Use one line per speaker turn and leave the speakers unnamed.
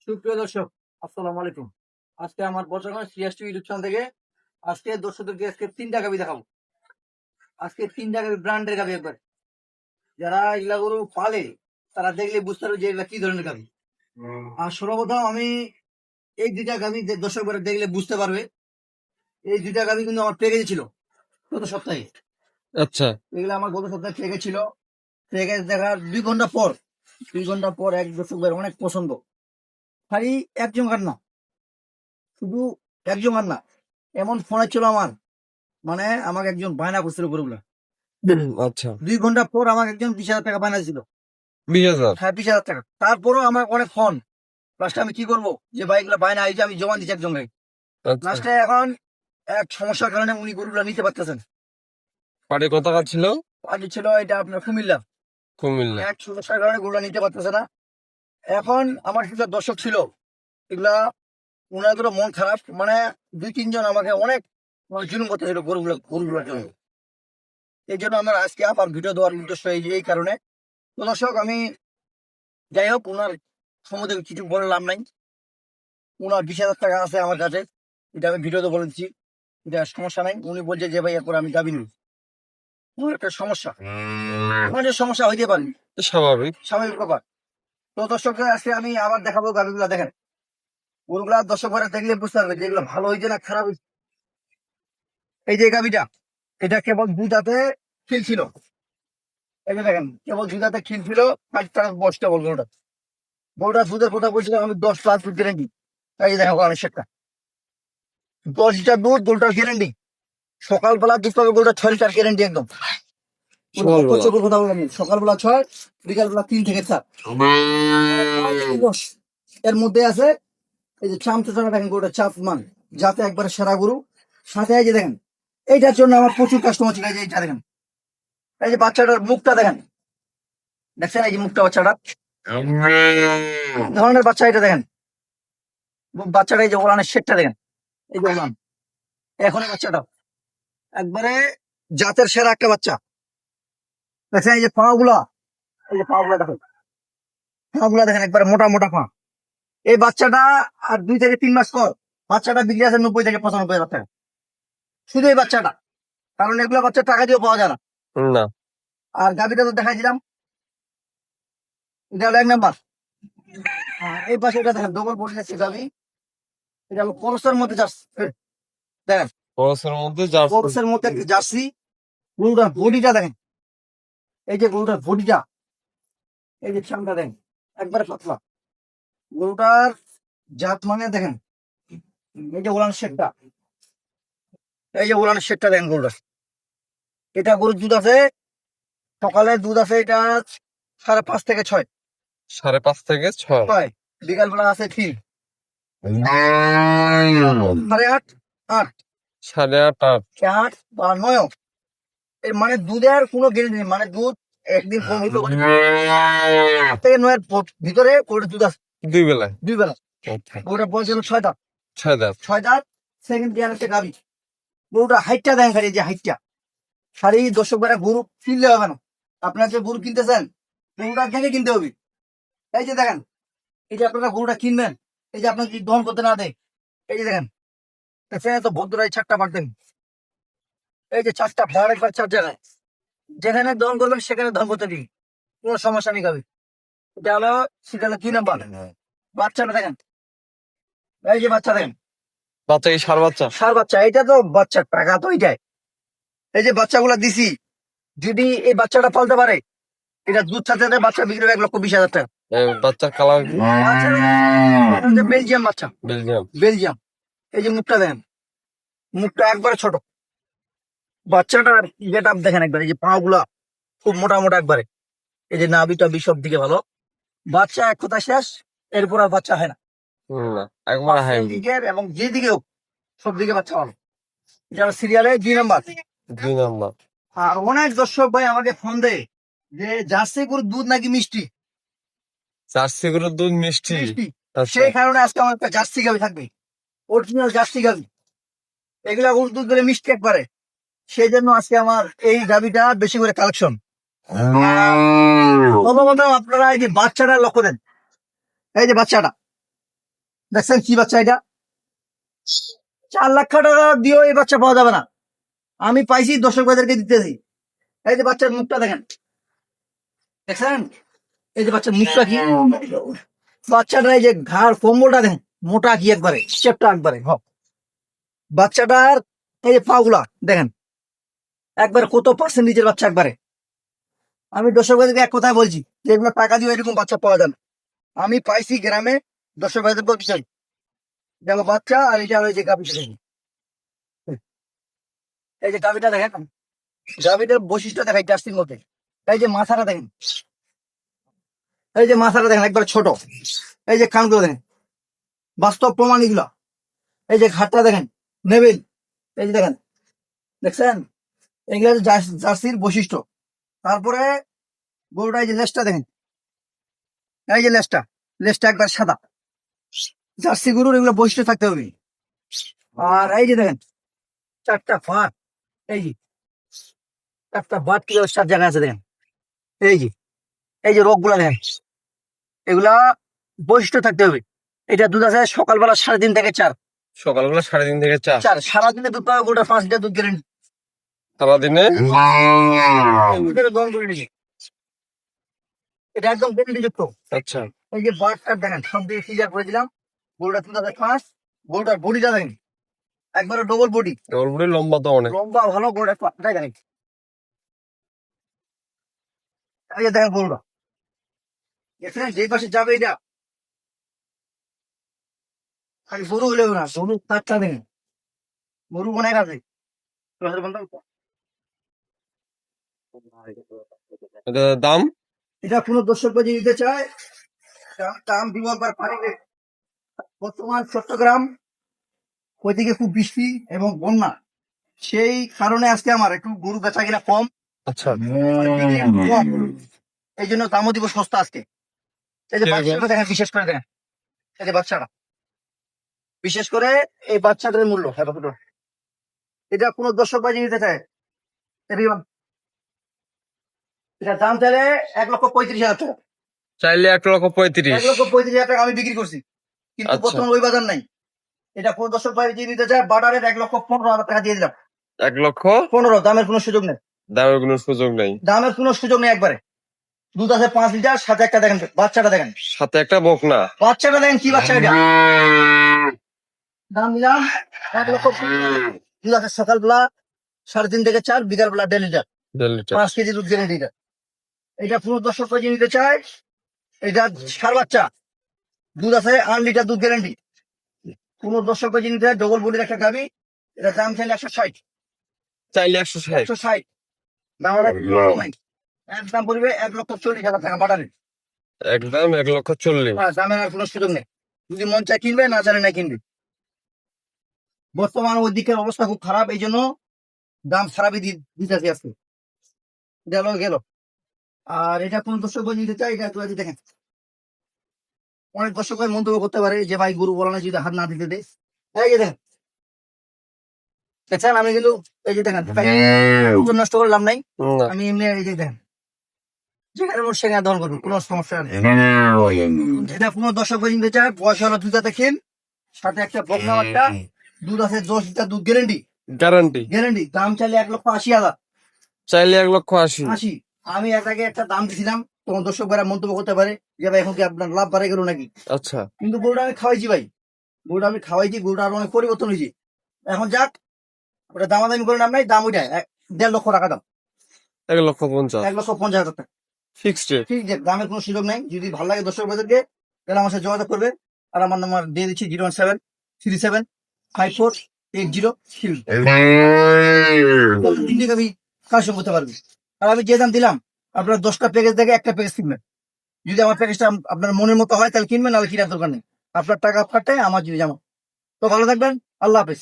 সুপ্রিয় দর্শক, আসসালামু আলাইকুম। আজকে আমার বর্ষাকাল সিএসটি ইউটিউব চ্যানেল থেকে দর্শকদেরকে তিনটা গাবি দেখাবো। আজকে তিনটা গাবি ব্র্যান্ডের গাবি একবার। যারা এগুলা গরু পালে তারা দেখলে বুঝতে পারবে যে এগুলা কি ধরনের গাবি। আর সর্বপ্রথম আমি এই দুইটা গাবি দর্শক দেখলে বুঝতে পারবে। এই দুইটা গাবি কিন্তু আমার প্যাকেজে ছিল গত সপ্তাহে।
আচ্ছা,
এগুলো আমার গত সপ্তাহে প্যাকেজ ছিল। প্যাকেজ দেখার 2 ঘন্টা পর এক দর্শক অনেক পছন্দ। খালি একজন গান না, শুধু একজন গান না, এমন ফোন ছিল আমার, মানে আমাকে একজন বায়না করছিল গরুগুলা।
আচ্ছা।
2 ঘন্টা পর আমাকে একজন 20,000 টাকা বায়না ছিল।
20,000?
হ্যাঁ, 20,000 টাকা। তারপরও আমার অনেক ফোন। লাস্টে আমি কি করবো, যে বাইকগুলা বায়না আইছে আমি জমা দিচ্ছি একজনকে।
আচ্ছা।
লাস্টে এখন এক সমস্যার কারণে উনি গরুগুলা নিতে পারতেছেন।
পাড়ে কোথাকার ছিল?
আগে ছিল এটা আপনার কুমিল্লা।
কুমিল্লা।
এক সমস্যার কারণে গরুগুলা নিতে পারতেছে না। এখন আমার কিছু দর্শক ছিল, এগুলা ওনাদের মন খারাপ, মানে 2-3 জন আমাকে অনেক জুলুম করতেছিল গরুগুলার জন্য। এই জন্য আমার আজকে আবার ভিডিও দেওয়ার উদ্দেশ্য এই কারণে। তো দর্শক, আমি যাই হোক, ওনার সম্বন্ধে কিছু বললাম নাই। ওনার 20,000 টাকা আছে আমার কাছে, এটা আমি ভিডিওতে বলেছি, এটা সমস্যা নাই। উনি বলছে যে ভাই এরপর আমি দাবি নিই। ওনার একটা সমস্যা, ওনার সমস্যা হইতে পারে,
স্বাভাবিক।
স্বাভাবিক ব্যাপার। তো দর্শকদের আজকে আমি আবার দেখাবো গাভিগুলা। দেখেন গরুগুলা দর্শক দেখলে বুঝতে পারবে যে এগুলো ভালো হয়েছে না খারাপ হয়েছে। এই যে গাভিটা, এটা কেবল দুধাতে খিল ছিল। এই যে দেখেন, কেবল দুধাতে খিল ছিল। 5 টাকা বসতে বল গরুটা। গরুটা দুধের কথা বলছিলাম আমি, 10 প্লাস দুধ গ্যারেন্টি। এই যে দেখো অনেক সেটটা, 10 লিটার দুধ, গরুটার গ্যারেন্টি। সকালবেলা দুধ পাবে গরুটা 6 লিটার গ্যারেন্টি একদম। কথা বললাম, সকালবেলা 6, বিকালবেলা 3 থেকে 4। এর মধ্যে আছে এই যে চামচা চানা, দেখেন গরুটা চাপ মান যাতে একবারে সেরা গরু। সাথে এই যে দেখেন, এইটার জন্য আমার প্রচুর কাস্টমার ছিল। এই যে এইটা দেখেন, এই যে বাচ্চাটার মুখটা দেখেন, দেখছেন এই যে মুখটা বাচ্চাটা ধরনের বাচ্চা। এটা দেখেন বাচ্চাটা, এই যে ওলানের শেটটা দেখেন, এই যে ওলান এখন বাচ্চাটা একবারে জাতের সেরা একটা বাচ্চা। দেখছেন এই যে পা গুলা, এই যে পা গুলা দেখেন, পা গুলা দেখেন একবারে মোটা মোটা পা। এই বাচ্চাটা আর 2 থেকে 3 মাস পর বাচ্চাটা বিক্রি আছে 90 থেকে 95,000 টাকা, শুধু এই বাচ্চাটা। কারণ এগুলো বাচ্চা টাকা দিয়েও পাওয়া যায় না।
না।
আর গাভিটা তো দেখাইছিলাম, এটা হলো 1 নাম্বার। আর এই পাশে এটা দেখেন ডবল বডি আছে গাভি। এটা হলো করসের মধ্যে জার্সি, দেখেন
খরচের মধ্যে জার্সি।
করসের মধ্যে একটা জার্সি। গরুটার বডিটা দেখেন, এই যে গরুটার বডিটা, এই যে চামড়া দেখেন একবারে পাতলা। গরুটার জাত মানে দেখেন, এই যে ওলান শেডটা, এই যে ওলানের শেডটা দেখেন গরুটার। এটা গরুর দুধ আছে, সকালে দুধ আছে এটা 5.5 থেকে 6।
5.5 থেকে 6।
বিকালবেলা আছে 3, 8.5, 8,
8.5, 8।
8 বা 9। এর মানে দুধের কোনো গ্যারেন্টি নেই, মানে দুধ একদিন কম হইতে পারে। 8 থেকে 9 ভিতরে গরুর দুধ আছে
2 বেলায়।
2 বেলা।
আচ্ছা।
গরুটা বয়স হলো 6 দাঁত।
6 দাঁত।
6 দাঁত, সেকেন্ড ইয়ার একটা গাভি। গরুটা হাইটটা দেখেন, খালি যে হাইটটা, খালি দর্শক বেড়া গরু কিনলে হবে না। আপনার যে গরু কিনতেছেন, গরুটা দেখে কিনতে হবে। এই যে দেখেন, এই যে আপনারা গরুটা কিনবেন, এই যে আপনাকে যদি দহন করতে না দেয়, এই যে দেখেন সেখানে তো ভদ্রাই 4টা পারতেন। এই যে 4টা ভাড়া একবার 4 জায়গায়, যেখানে দহন করবেন সেখানে দহন করতে দিই, কোনো সমস্যা নেই গাভি। এটা হলো, সেটা হলো 2 নাম্বার। বাচ্চাটা দেখেন, এই যে বাচ্চা দেখেন,
বাচ্চা কি ষাঁড় বাচ্চা?
ষাঁড় বাচ্চা। এটা তো বাচ্চার টাকা তো এইটাই। এই যে বাচ্চাগুলা দিছি, যদি এই বাচ্চাটা পালতে পারে, এটা দুধ সাথে বাচ্চা বিক্রি হবে 1,20,000 টাকা।
বাচ্চার কালার কি?
বেলজিয়াম বাচ্চা,
বেলজিয়াম।
বেলজিয়াম। এই যে মুখটা দেখেন, মুখটা একবারে ছোট। বাচ্চাটার গেট আপ দেখেন একবার, এই যে পা গুলা খুব মোটা মোটা একবারে। এই যে নাভিটা সব দিকে ভালো। বাচ্চা এক কথা শেষ, এরপর আর বাচ্চা হয় না।
না, একবার হাই।
দিকের এবং যেদিকে হোক সব দিকে বাচ্চা ভালো। এটা সিরিয়ালে 2 নাম্বার।
2 নাম্বার।
আর অনেক দর্শক ভাই আমাকে ফোন দেয় যে জার্সি গরুর দুধ নাকি মিষ্টি।
জার্সি গরুর দুধ মিষ্টি।
মিষ্টি,
আচ্ছা।
সেই কারণে আজকে আমার একটা জার্সি গাভি থাকবে, অরিজিনাল জার্সি গাভি। এগুলা গরুর দুধ দিলে মিষ্টি একবারে। সেই জন্য আজকে আমার এই গাভিটা বেশি করে কালেকশন। প্রথমত আপনারা এই যে বাচ্চাটা লক্ষ্য দেন, এই যে বাচ্চাটা, দেখছেন কি বাচ্চা এটা? 4 লাখ টাকা দিয়েও এই বাচ্চা পাওয়া যাবে না। আমি পাইছি, দর্শক ভাইদেরকে দিতেছি। এই যে বাচ্চার মুখটা দেখেন, দেখছেন? এই যে বাচ্চার মুখটা কি, বাচ্চাটার এই যে ঘাড় কম্বলটা দেখেন, মোটা কি একবারে, চেপটা একবারে। বাচ্চাটার এই যে পাগুলা দেখেন, একবার কত পার্সেন্টেজের বাচ্চা একবারে। আমি দর্শক ভাইদেরকে এক কথায় বলছি যে এগুলো টাকা দিয়ে এরকম বাচ্চা পাওয়া যায় না। আমি পাইছি গ্রামে, দর্শক ভাইদের বলতে চাই, দেখো বাচ্চা। আর এটা হলো এই যে গাভিটা দেখেন, এই যে গাভিটা দেখেন, গাভিটার বৈশিষ্ট্য দেখাই জার্সির মধ্যে। এই যে মাথাটা দেখেন, এই যে মাথাটা দেখেন একবার ছোট, এই যে কানগুলো দেখেন, বাস্তব প্রমাণ এগুলো। এই যে ঘাটটা দেখেন, নেবেন, এই যে দেখেন, দেখছেন? এগুলো হচ্ছে জার্সির বৈশিষ্ট্য। তারপরে গরুটা এই যে লেজটা দেখেন, এই যে লেজটা, লেজটা একবার সাদা। জার্সি গরুর এগুলো বৈশিষ্ট্য থাকতে হবে। আর এই যে দেখেন 4টা ফাট, এই যে 4টা বাট কি 4 জায়গায় আছে দেখেন। এই যে, এই যে রোগগুলা দেখেন, এগুলা বৈশিষ্ট্য থাকতে হবে। এটা দুধ আছে সকালবেলা 3.5 থেকে 4।
সকালবেলা 3:30 থেকে 4।
4 সারাদিনে দুধ পাবে গরুটা 5 লিটার দুধ গ্যারেন্টি।
সারাদিনে
এটা একদম গ্যারেন্টি যুক্ত।
আচ্ছা।
এই যে বাটটা দেখেন, সব দিয়ে সিজার করে দিলাম। গরুটা 3,500। গরুটার বডিটা দেখেন, একবারে ডবল বডি,
ডবল লম্বা তো অনেক।
লম্বা ভালো। গরুটা পাটাই দেখেন, এই যে দেখেন গরুটা, এখানে যে পাশে যাবে এটা খালি গরু হলেও না, গরু তারটা দেখেন, গরু অনেক আছে।
এটা দাম?
এটা কোনো দর্শক যদি নিতে চায়, দাম দিব একবার পানিতে। বর্তমান চট্টগ্রাম ওইদিকে খুব বৃষ্টি এবং বন্যা, সেই কারণে আজকে আমার একটু গরু বেচা কিনা কম।
আচ্ছা।
কম, এই জন্য দামও দিব সস্তা আজকে। এই যে
কিরকম?
বাচ্চাটা দেখেন, বিশেষ করে দেখেন, এই যে বাচ্চাটা, বিশেষ করে এই বাচ্চাটার মূল্য হ্যাঁ কত? এটা কোনো দর্শক বাজি নিতে চায়, এটা দাম চাইলে 1,35,000 টাকা।
চাইলে 1,35,000।
1,35,000 টাকা আমি বিক্রি করছি, কিন্তু
আচ্ছা।
বর্তমানে ওই বাজার নাই। এটা কোন দর্শক ভাই যদি নিতে চায়, বাটারের 1,15,000 টাকা দিয়ে দিলাম।
1,15,000।
দামের কোনো সুযোগ নেই,
দামের কোনো সুযোগ নাই।
দামের কোনো সুযোগ নেই একবারে। দুধ আছে 5 লিটার, সাথে একটা দেখেন বাচ্চাটা দেখেন,
সাথে একটা বকনা।
বাচ্চাটা দেখেন কি বাচ্চা এটা। দাম দিলাম 1,15,000। দুধ আছে সকালবেলা 3.5 থেকে 4, বিকাল বেলা 1.5 লিটার,
1.5 লিটার।
5 কেজি দুধ গ্যারেন্টি। এটা পুরো দর্শক ভাই যদি নিতে চায়, এটা সার বাচ্চা, দুধ আছে 8 লিটার দুধ গ্যারেন্টি। কোন দর্শক ভাই যদি নিতে চায়, ডবল বডির একটা গাবি, এটা দাম চাইলে 160।
চাইলে 160।
160 দাম একদম পড়বে 1,40,000 টাকা বাটারে।
একদম 1,40,000।
দামের আর কোনো সুযোগ নেই। যদি মন চায় কিনবে, না জানে না কিনবে। বর্তমান ওই দিকের অবস্থা খুব খারাপ, এই জন্য দাম খারাপই দিতেছি আজকে। গেল গেল। আর এটা কোন দর্শক ভাই নিতে চায়, এটা একটু আগে দেখেন। অনেক দর্শক ভাই মন্তব্য করতে পারে যে ভাই গরু বলা না যদি হাত না দিতে দেয়। এই যে দেখেন, দেখছেন? আমি কিন্তু এই যে দেখেন, ওজন নষ্ট করলাম নাই।
না।
আমি এমনি এই যে দেখেন, যেখানে মোট সেখানে দল করবো, কোনো সমস্যা নেই। এটা কোনো দর্শক ভাই নিতে চায়, বয়স হলো 2 দাঁতে খেন, সাথে একটা বকনা বাচ্চা, দুধ আছে 10 লিটার দুধ গ্যারেন্টি।
গ্যারান্টি।
গ্যারেন্টি দাম চাইলে 1,80,000।
চাইলে 1,80,000।
80। আমি এর আগে একটা দাম দিছিলাম, তোমার দর্শক ভাইরা মন্তব্য করতে পারে যে ভাই এখন কি আপনার লাভ বাড়ে গেল নাকি।
আচ্ছা।
কিন্তু গরুটা আমি খাওয়াইছি ভাই, গরুটা আমি খাওয়াইছি, গরুটা আরো অনেক পরিবর্তন হয়েছে। এখন যাক, ওটা দামাদামি করে নাম নাই, দাম ওইটাই 1.5 লক্ষ টাকা দাম।
1,50,000।
1,50,000 টাকা
ফিক্সড রেট।
ঠিক আছে, দামের কোনো সুযোগ নাই। যদি ভালো লাগে দর্শক ভাইদেরকে, তাহলে আমার সাথে যোগাযোগ করবে। আর আমার নাম্বার দিয়ে দিচ্ছি 017375480 3। আমি কালেকশন করতে পারবি। আর আমি যে দাম দিলাম, আপনার 10টা প্যাকেজ থেকে একটা প্যাকেজ কিনবেন। যদি আমার প্যাকেজটা আপনার মনের মতো হয় তাহলে কিনবেন, নাহলে কিনার দরকার নেই। আপনার টাকা আপনারটাই, আমার যদি জামা। তো ভালো থাকবেন, আল্লাহ হাফেজ।